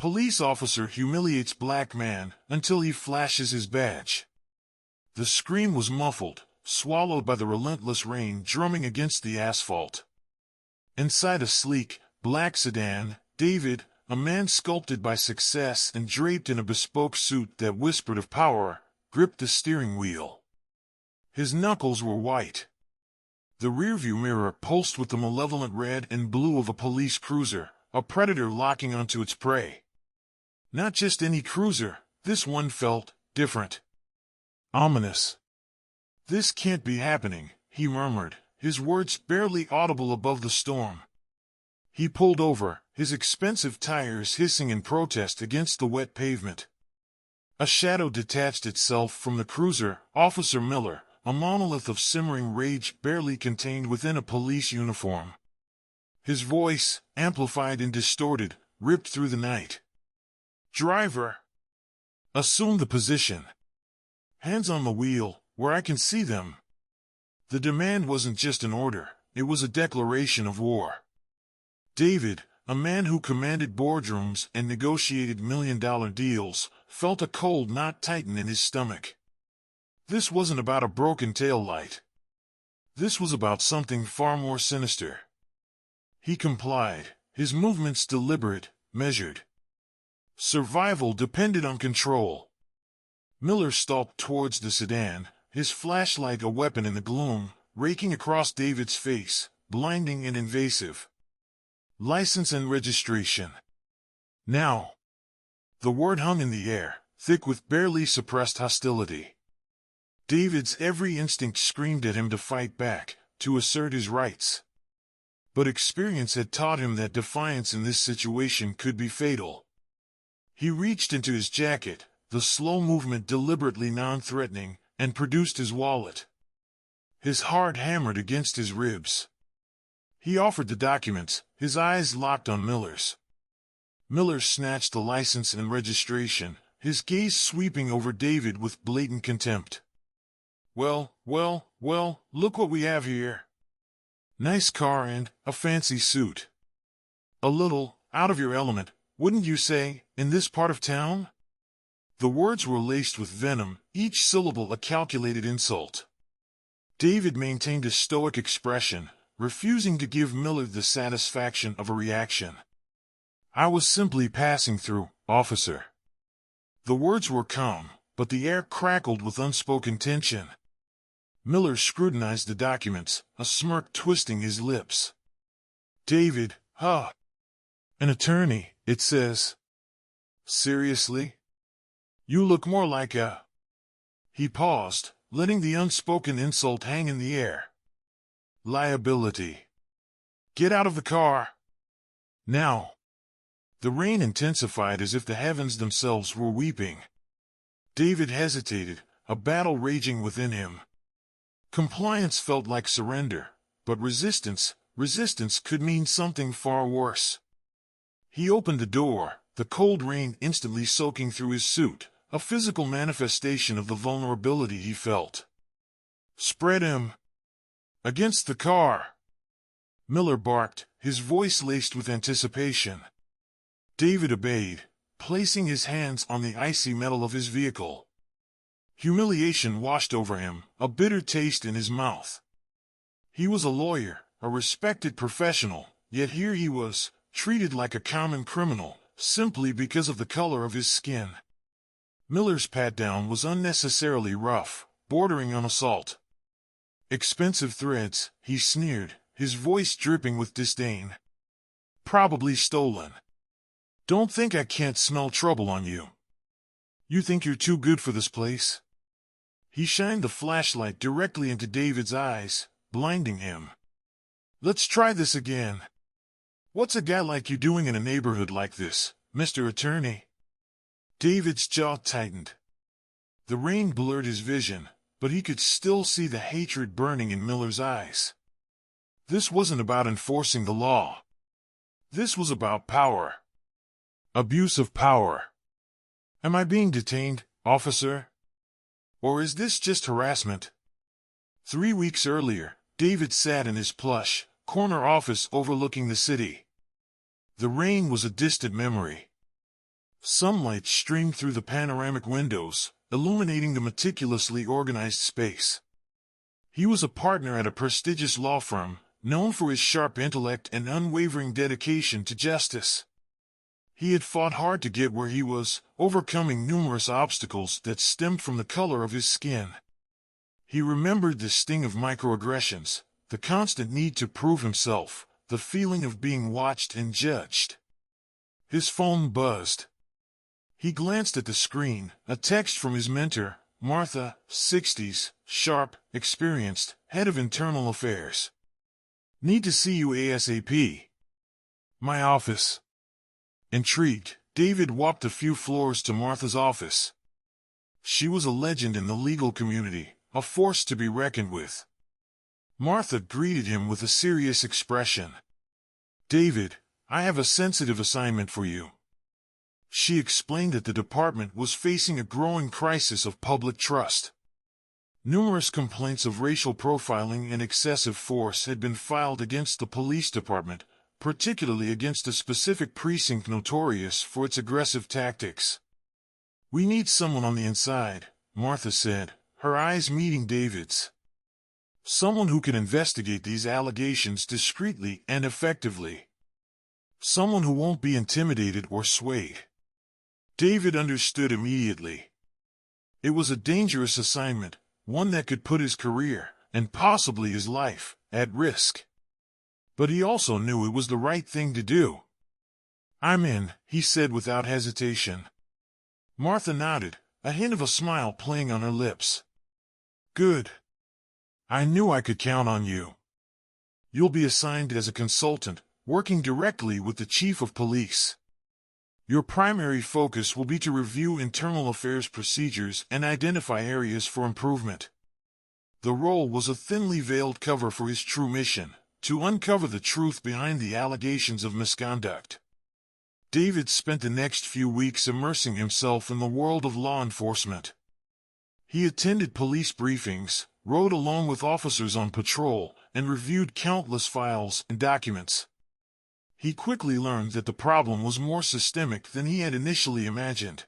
Police officer humiliates black man until he flashes his badge. The scream was muffled, swallowed by the relentless rain drumming against the asphalt. Inside a sleek, black sedan, David, a man sculpted by success and draped in a bespoke suit that whispered of power, gripped the steering wheel. His knuckles were white. The rearview mirror pulsed with the malevolent red and blue of a police cruiser, a predator locking onto its prey. Not just any cruiser, this one felt different. Ominous. "This can't be happening," he murmured, his words barely audible above the storm. He pulled over, his expensive tires hissing in protest against the wet pavement. A shadow detached itself from the cruiser, Officer Miller, a monolith of simmering rage barely contained within a police uniform. His voice, amplified and distorted, ripped through the night. "Driver! Assume the position. Hands on the wheel, where I can see them." The demand wasn't just an order, it was a declaration of war. David, a man who commanded boardrooms and negotiated million-dollar deals, felt a cold knot tighten in his stomach. This wasn't about a broken tail light. This was about something far more sinister. He complied, his movements deliberate, measured. Survival depended on control. Miller stalked towards the sedan, his flashlight a weapon in the gloom, raking across David's face, blinding and invasive. "License and registration. Now." The word hung in the air, thick with barely suppressed hostility. David's every instinct screamed at him to fight back, to assert his rights. But experience had taught him that defiance in this situation could be fatal. He reached into his jacket, the slow movement deliberately non-threatening, and produced his wallet. His heart hammered against his ribs. He offered the documents, his eyes locked on Miller's. Miller snatched the license and registration, his gaze sweeping over David with blatant contempt. Well, look what we have here. Nice car and a fancy suit. A little out of your element, wouldn't you say, in this part of town?" The words were laced with venom, each syllable a calculated insult. David maintained a stoic expression, refusing to give Miller the satisfaction of a reaction. "I was simply passing through, officer." The words were calm, but the air crackled with unspoken tension. Miller scrutinized the documents, a smirk twisting his lips. "David, huh? An attorney, it says." "Seriously? You look more like a—" He paused, letting the unspoken insult hang in the air. "Liability. Get out of the car. Now." The rain intensified as if the heavens themselves were weeping. David hesitated, a battle raging within him. Compliance felt like surrender, but resistance could mean something far worse. He opened the door, the cold rain instantly soaking through his suit, a physical manifestation of the vulnerability he felt. "Spread him against the car," Miller barked, his voice laced with anticipation. David obeyed, placing his hands on the icy metal of his vehicle. Humiliation washed over him, a bitter taste in his mouth. He was a lawyer, a respected professional, yet here he was, treated like a common criminal, simply because of the color of his skin. Miller's pat-down was unnecessarily rough, bordering on assault. "Expensive threads," he sneered, his voice dripping with disdain. "Probably stolen. Don't think I can't smell trouble on you. You think you're too good for this place?" He shined the flashlight directly into David's eyes, blinding him. "Let's try this again. What's a guy like you doing in a neighborhood like this, Mr. Attorney?" David's jaw tightened. The rain blurred his vision, but he could still see the hatred burning in Miller's eyes. This wasn't about enforcing the law. This was about power. Abuse of power. "Am I being detained, officer? Or is this just harassment?" 3 weeks earlier, David sat in his plush, corner office overlooking the city. The rain was a distant memory. Sunlight streamed through the panoramic windows, illuminating the meticulously organized space. He was a partner at a prestigious law firm, known for his sharp intellect and unwavering dedication to justice. He had fought hard to get where he was, overcoming numerous obstacles that stemmed from the color of his skin. He remembered the sting of microaggressions, the constant need to prove himself, the feeling of being watched and judged. His phone buzzed. He glanced at the screen, a text from his mentor, Martha, 60s, sharp, experienced, head of internal affairs. Need to see you ASAP. My office. Intrigued, David walked a few floors to Martha's office. She was a legend in the legal community, a force to be reckoned with. Martha greeted him with a serious expression. David, I have a sensitive assignment for you. She explained that the department was facing a growing crisis of public trust. Numerous complaints of racial profiling and excessive force had been filed against the police department, particularly against a specific precinct notorious for its aggressive tactics. We need someone on the inside, Martha said, her eyes meeting David's. Someone who can investigate these allegations discreetly and effectively. Someone who won't be intimidated or swayed. David understood immediately. It was a dangerous assignment, one that could put his career, and possibly his life, at risk. But he also knew it was the right thing to do. I'm in, he said without hesitation. Martha nodded, a hint of a smile playing on her lips. Good. I knew I could count on you. You'll be assigned as a consultant, working directly with the chief of police. Your primary focus will be to review internal affairs procedures and identify areas for improvement. The role was a thinly veiled cover for his true mission, to uncover the truth behind the allegations of misconduct. David spent the next few weeks immersing himself in the world of law enforcement. He attended police briefings, rode along with officers on patrol, and reviewed countless files and documents. He quickly learned that the problem was more systemic than he had initially imagined.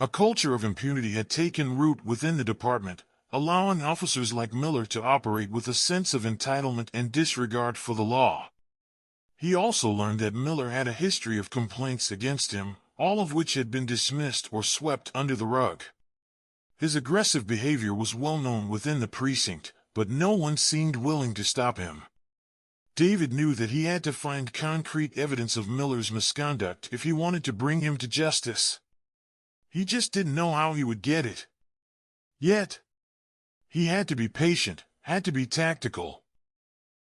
A culture of impunity had taken root within the department, allowing officers like Miller to operate with a sense of entitlement and disregard for the law. He also learned that Miller had a history of complaints against him, all of which had been dismissed or swept under the rug. His aggressive behavior was well known within the precinct, but no one seemed willing to stop him. David knew that he had to find concrete evidence of Miller's misconduct if he wanted to bring him to justice. He just didn't know how he would get it. Yet, he had to be patient, had to be tactical.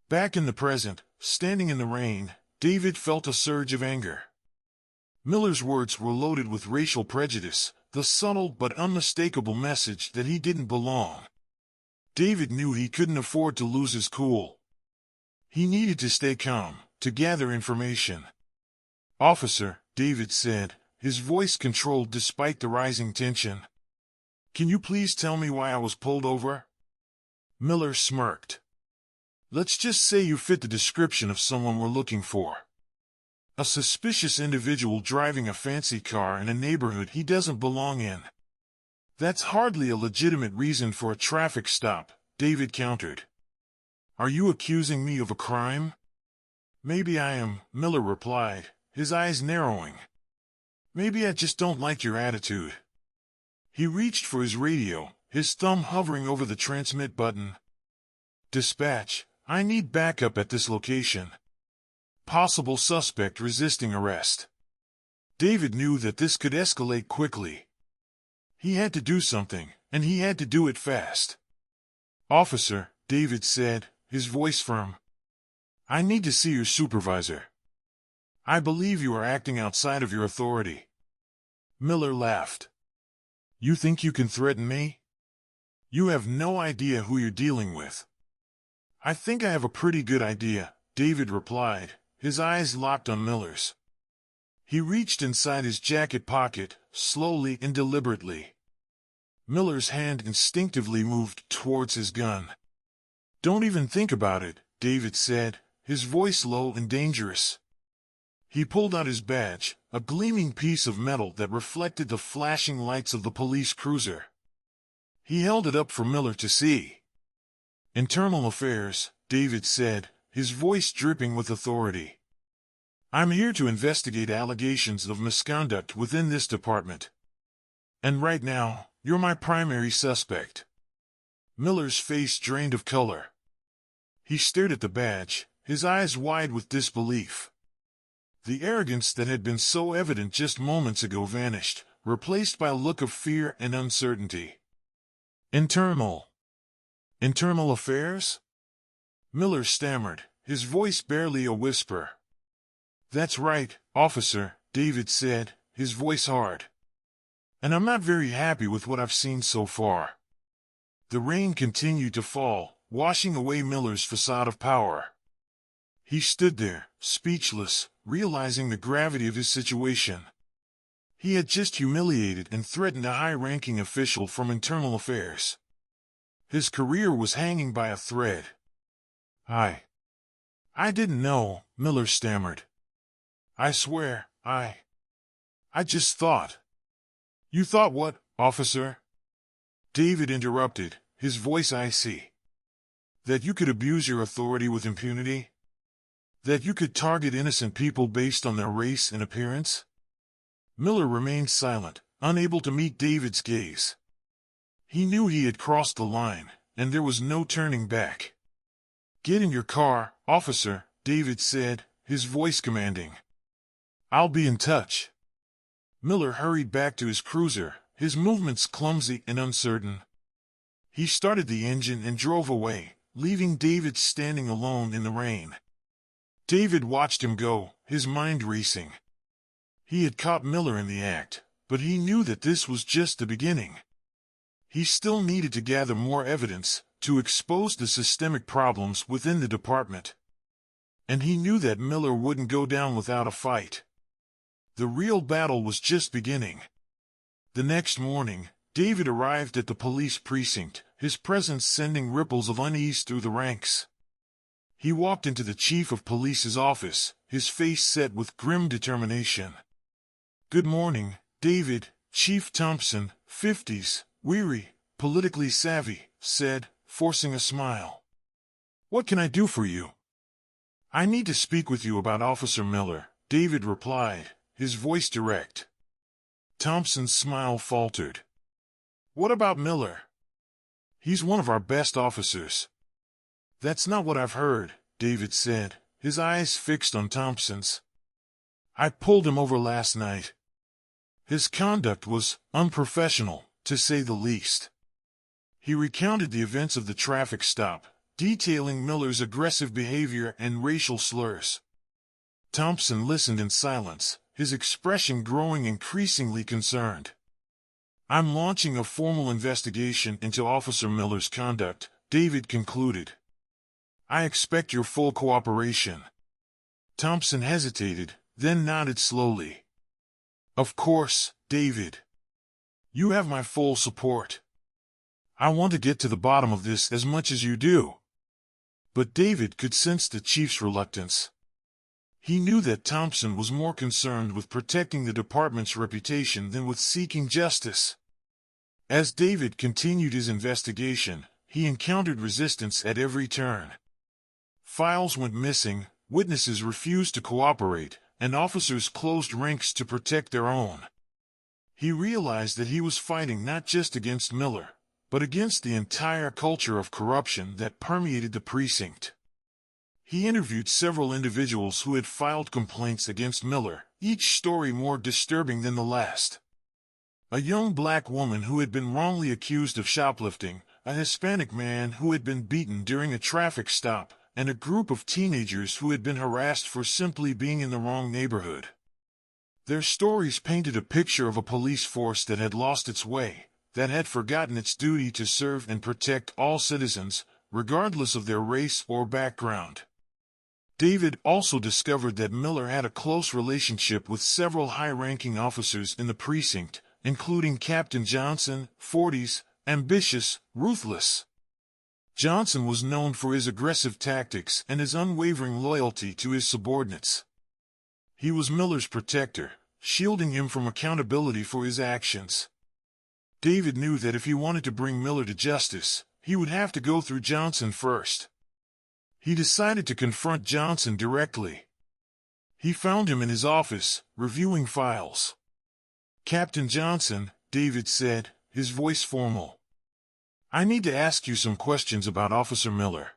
Back in the present, standing in the rain, David felt a surge of anger. Miller's words were loaded with racial prejudice, the subtle but unmistakable message that he didn't belong. David knew he couldn't afford to lose his cool. He needed to stay calm, to gather information. Officer, David said, his voice controlled despite the rising tension. Can you please tell me why I was pulled over? Miller smirked. Let's just say you fit the description of someone we're looking for. A suspicious individual driving a fancy car in a neighborhood he doesn't belong in. That's hardly a legitimate reason for a traffic stop, David countered. Are you accusing me of a crime? Maybe I am, Miller replied, his eyes narrowing. Maybe I just don't like your attitude. He reached for his radio, his thumb hovering over the transmit button. Dispatch, I need backup at this location. Possible suspect resisting arrest. David knew that this could escalate quickly. He had to do something, and he had to do it fast. Officer, David said, his voice firm. I need to see your supervisor. I believe you are acting outside of your authority. Miller laughed. You think you can threaten me? You have no idea who you're dealing with. I think I have a pretty good idea, David replied, his eyes locked on Miller's. He reached inside his jacket pocket, slowly and deliberately. Miller's hand instinctively moved towards his gun. Don't even think about it, David said, his voice low and dangerous. He pulled out his badge, a gleaming piece of metal that reflected the flashing lights of the police cruiser. He held it up for Miller to see. "Internal Affairs," David said, his voice dripping with authority. "I'm here to investigate allegations of misconduct within this department. And right now, you're my primary suspect." Miller's face drained of color. He stared at the badge, his eyes wide with disbelief. The arrogance that had been so evident just moments ago vanished, replaced by a look of fear and uncertainty. Internal Affairs?" Miller stammered, his voice barely a whisper. "That's right, officer," David said, his voice hard. "And I'm not very happy with what I've seen so far." The rain continued to fall, washing away Miller's facade of power. He stood there, speechless, realizing the gravity of his situation. He had just humiliated and threatened a high-ranking official from Internal Affairs. His career was hanging by a thread. I didn't know," Miller stammered. "I swear, I just thought." "You thought what, officer?" David interrupted, his voice icy. "That you could abuse your authority with impunity? That you could target innocent people based on their race and appearance?" Miller remained silent, unable to meet David's gaze. He knew he had crossed the line, and there was no turning back. "Get in your car, officer," David said, his voice commanding. "I'll be in touch." Miller hurried back to his cruiser, his movements clumsy and uncertain. He started the engine and drove away, leaving David standing alone in the rain. David watched him go, his mind racing. He had caught Miller in the act, but he knew that this was just the beginning. He still needed to gather more evidence, to expose the systemic problems within the department. And he knew that Miller wouldn't go down without a fight. The real battle was just beginning. The next morning, David arrived at the police precinct, his presence sending ripples of unease through the ranks. He walked into the chief of police's office, his face set with grim determination. "Good morning, David," Chief Thompson, 50s, weary, politically savvy, said, forcing a smile. "What can I do for you?" "I need to speak with you about Officer Miller," David replied, his voice direct. Thompson's smile faltered. "What about Miller?" "He's one of our best officers." "That's not what I've heard," David said, his eyes fixed on Thompson's. "I pulled him over last night. His conduct was unprofessional, to say the least." He recounted the events of the traffic stop, detailing Miller's aggressive behavior and racial slurs. Thompson listened in silence, his expression growing increasingly concerned. "I'm launching a formal investigation into Officer Miller's conduct," David concluded. "I expect your full cooperation." Thompson hesitated, then nodded slowly. "Of course, David. You have my full support. I want to get to the bottom of this as much as you do." But David could sense the chief's reluctance. He knew that Thompson was more concerned with protecting the department's reputation than with seeking justice. As David continued his investigation, he encountered resistance at every turn. Files went missing, witnesses refused to cooperate, and officers closed ranks to protect their own. He realized that he was fighting not just against Miller, but against the entire culture of corruption that permeated the precinct. He interviewed several individuals who had filed complaints against Miller, each story more disturbing than the last. A young black woman who had been wrongly accused of shoplifting, a Hispanic man who had been beaten during a traffic stop, and a group of teenagers who had been harassed for simply being in the wrong neighborhood. Their stories painted a picture of a police force that had lost its way, that had forgotten its duty to serve and protect all citizens, regardless of their race or background. David also discovered that Miller had a close relationship with several high-ranking officers in the precinct, including Captain Johnson, 40s, ambitious, ruthless. Johnson was known for his aggressive tactics and his unwavering loyalty to his subordinates. He was Miller's protector, shielding him from accountability for his actions. David knew that if he wanted to bring Miller to justice, he would have to go through Johnson first. He decided to confront Johnson directly. He found him in his office, reviewing files. "Captain Johnson," David said, his voice formal. "I need to ask you some questions about Officer Miller."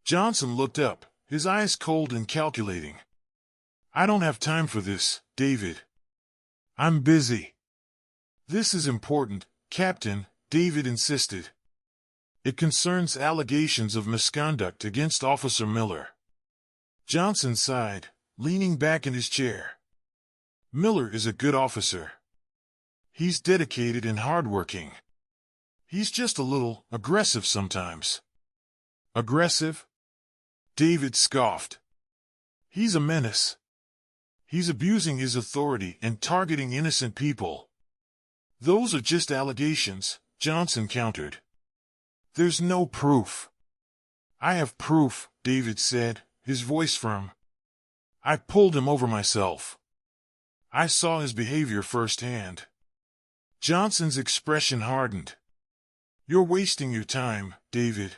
Johnson looked up, his eyes cold and calculating. "I don't have time for this, David. I'm busy." "This is important, Captain," David insisted. "It concerns allegations of misconduct against Officer Miller." Johnson sighed, leaning back in his chair. "Miller is a good officer. He's dedicated and hardworking. He's just a little aggressive sometimes." "Aggressive?" David scoffed. "He's a menace. He's abusing his authority and targeting innocent people." "Those are just allegations," Johnson countered. "There's no proof." "I have proof," David said, his voice firm. "I pulled him over myself. I saw his behavior firsthand." Johnson's expression hardened. "You're wasting your time, David.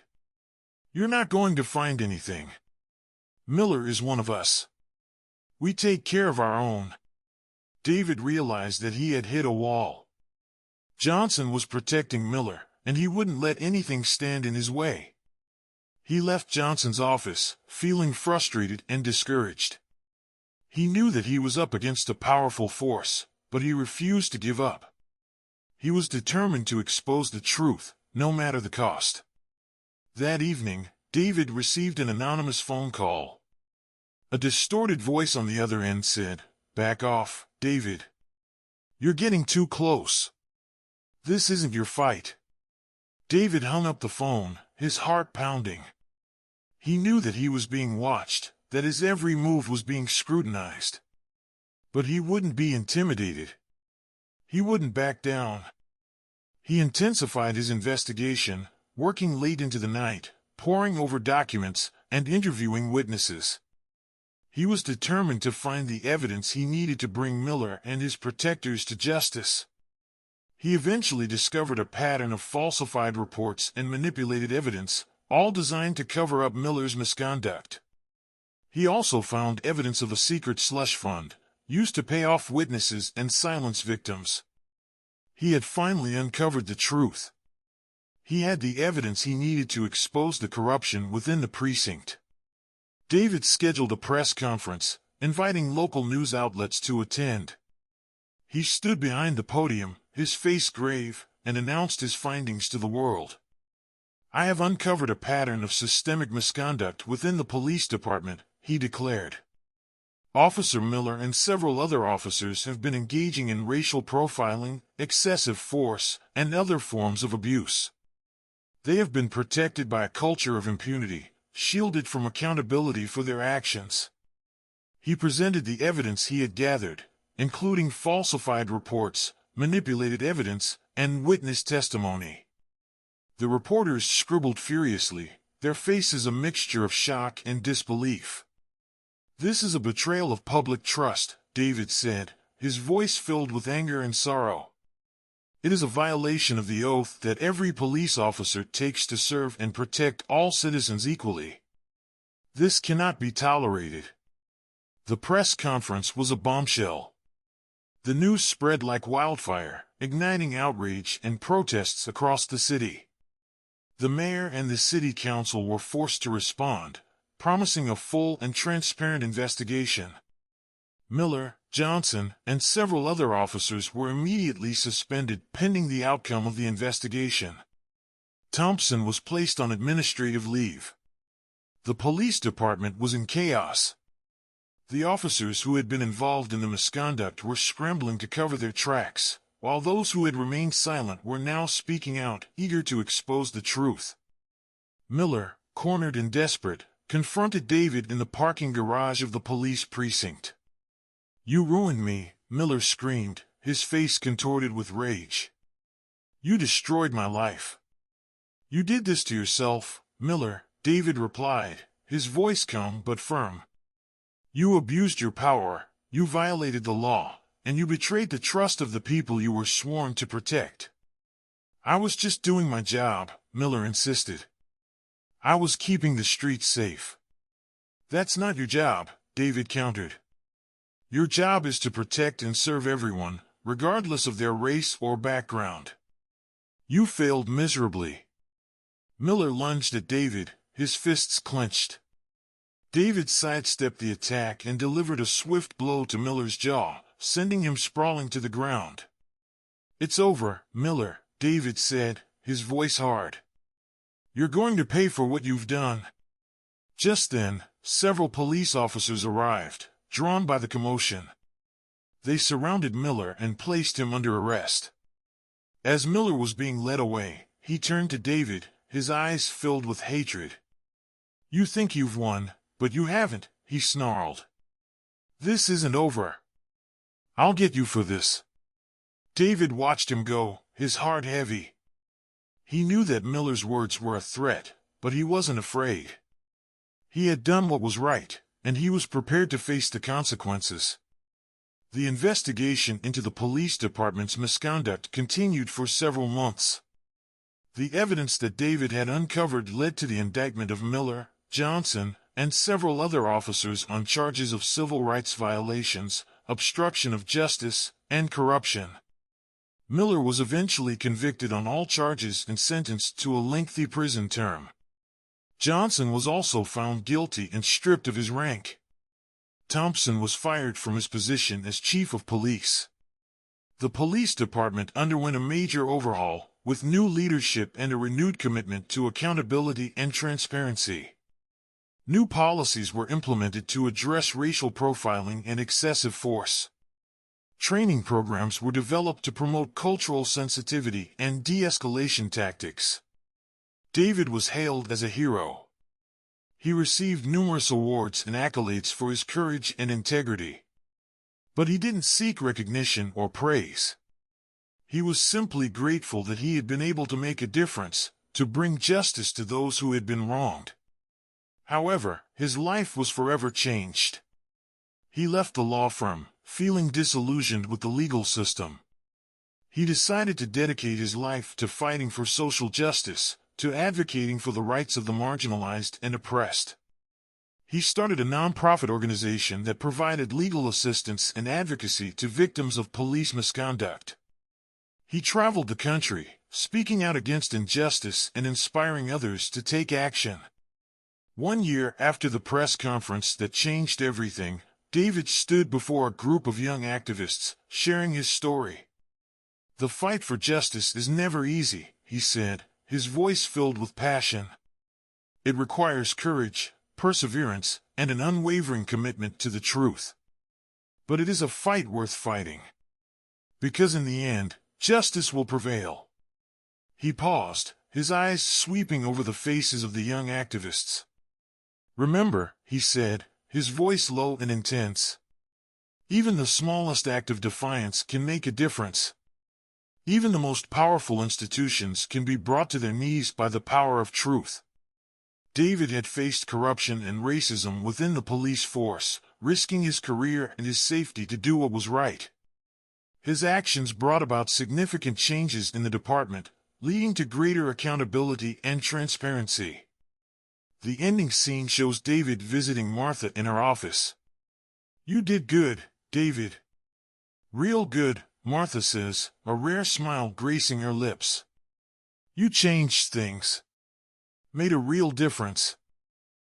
You're not going to find anything. Miller is one of us. We take care of our own." David realized that he had hit a wall. Johnson was protecting Miller, and he wouldn't let anything stand in his way. He left Johnson's office, feeling frustrated and discouraged. He knew that he was up against a powerful force, but he refused to give up. He was determined to expose the truth, no matter the cost. That evening, David received an anonymous phone call. A distorted voice on the other end said, "Back off, David. You're getting too close. This isn't your fight." David hung up the phone, his heart pounding. He knew that he was being watched, that his every move was being scrutinized. But he wouldn't be intimidated. He wouldn't back down. He intensified his investigation, working late into the night, poring over documents, and interviewing witnesses. He was determined to find the evidence he needed to bring Miller and his protectors to justice. He eventually discovered a pattern of falsified reports and manipulated evidence, all designed to cover up Miller's misconduct. He also found evidence of a secret slush fund, used to pay off witnesses and silence victims. He had finally uncovered the truth. He had the evidence he needed to expose the corruption within the precinct. David scheduled a press conference, inviting local news outlets to attend. He stood behind the podium, his face grave, and announced his findings to the world. "I have uncovered a pattern of systemic misconduct within the police department," he declared. "Officer Miller and several other officers have been engaging in racial profiling, excessive force, and other forms of abuse. They have been protected by a culture of impunity, shielded from accountability for their actions." He presented the evidence he had gathered, including falsified reports, manipulated evidence, and witness testimony. The reporters scribbled furiously, their faces a mixture of shock and disbelief. "This is a betrayal of public trust," David said, his voice filled with anger and sorrow. "It is a violation of the oath that every police officer takes to serve and protect all citizens equally. This cannot be tolerated." The press conference was a bombshell. The news spread like wildfire, igniting outrage and protests across the city. The mayor and the city council were forced to respond, promising a full and transparent investigation. Miller, Johnson, and several other officers were immediately suspended pending the outcome of the investigation. Thompson was placed on administrative leave. The police department was in chaos. The officers who had been involved in the misconduct were scrambling to cover their tracks, while those who had remained silent were now speaking out, eager to expose the truth. Miller, cornered and desperate, confronted David in the parking garage of the police precinct. "You ruined me," Miller screamed, his face contorted with rage. "You destroyed my life." "You did this to yourself, Miller," David replied, his voice calm but firm. You abused your power, you violated the law, and you betrayed the trust of the people you were sworn to protect. I was just doing my job, Miller insisted. I was keeping the streets safe. That's not your job, David countered. Your job is to protect and serve everyone, regardless of their race or background. You failed miserably. Miller lunged at David, his fists clenched. David sidestepped the attack and delivered a swift blow to Miller's jaw, sending him sprawling to the ground. It's over, Miller, David said, his voice hard. You're going to pay for what you've done. Just then, several police officers arrived, drawn by the commotion. They surrounded Miller and placed him under arrest. As Miller was being led away, he turned to David, his eyes filled with hatred. You think you've won, but you haven't, he snarled. This isn't over. I'll get you for this. David watched him go, his heart heavy. He knew that Miller's words were a threat, but he wasn't afraid. He had done what was right, and he was prepared to face the consequences. The investigation into the police department's misconduct continued for several months. The evidence that David had uncovered led to the indictment of Miller, Johnson, and several other officers on charges of civil rights violations, obstruction of justice, and corruption. Miller was eventually convicted on all charges and sentenced to a lengthy prison term. Johnson was also found guilty and stripped of his rank. Thompson was fired from his position as chief of police. The police department underwent a major overhaul, with new leadership and a renewed commitment to accountability and transparency. New policies were implemented to address racial profiling and excessive force. Training programs were developed to promote cultural sensitivity and de-escalation tactics. David was hailed as a hero. He received numerous awards and accolades for his courage and integrity. But he didn't seek recognition or praise. He was simply grateful that he had been able to make a difference, to bring justice to those who had been wronged. However, his life was forever changed. He left the law firm, feeling disillusioned with the legal system. He decided to dedicate his life to fighting for social justice, to advocating for the rights of the marginalized and oppressed. He started a nonprofit organization that provided legal assistance and advocacy to victims of police misconduct. He traveled the country, speaking out against injustice and inspiring others to take action. 1 year after the press conference that changed everything, David stood before a group of young activists, sharing his story. The fight for justice is never easy, he said, his voice filled with passion. It requires courage, perseverance, and an unwavering commitment to the truth. But it is a fight worth fighting. Because in the end, justice will prevail. He paused, his eyes sweeping over the faces of the young activists. Remember, he said, his voice low and intense. Even the smallest act of defiance can make a difference. Even the most powerful institutions can be brought to their knees by the power of truth. David had faced corruption and racism within the police force, risking his career and his safety to do what was right. His actions brought about significant changes in the department, leading to greater accountability and transparency. The ending scene shows David visiting Martha in her office. "You did good, David." "Real good," Martha says, a rare smile gracing her lips. "You changed things. Made a real difference."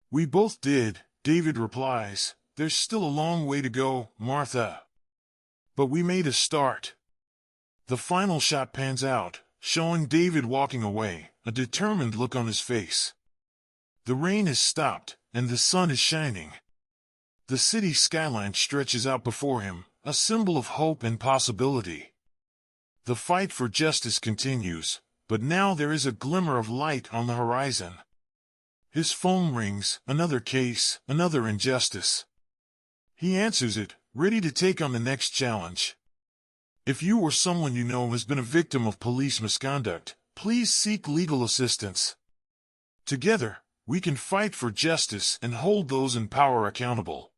"We both did," David replies. "There's still a long way to go, Martha. But we made a start." The final shot pans out, showing David walking away, a determined look on his face. The rain has stopped, and the sun is shining. The city skyline stretches out before him, a symbol of hope and possibility. The fight for justice continues, but now there is a glimmer of light on the horizon. His phone rings, another case, another injustice. He answers it, ready to take on the next challenge. If you or someone you know has been a victim of police misconduct, please seek legal assistance. Together, we can fight for justice and hold those in power accountable.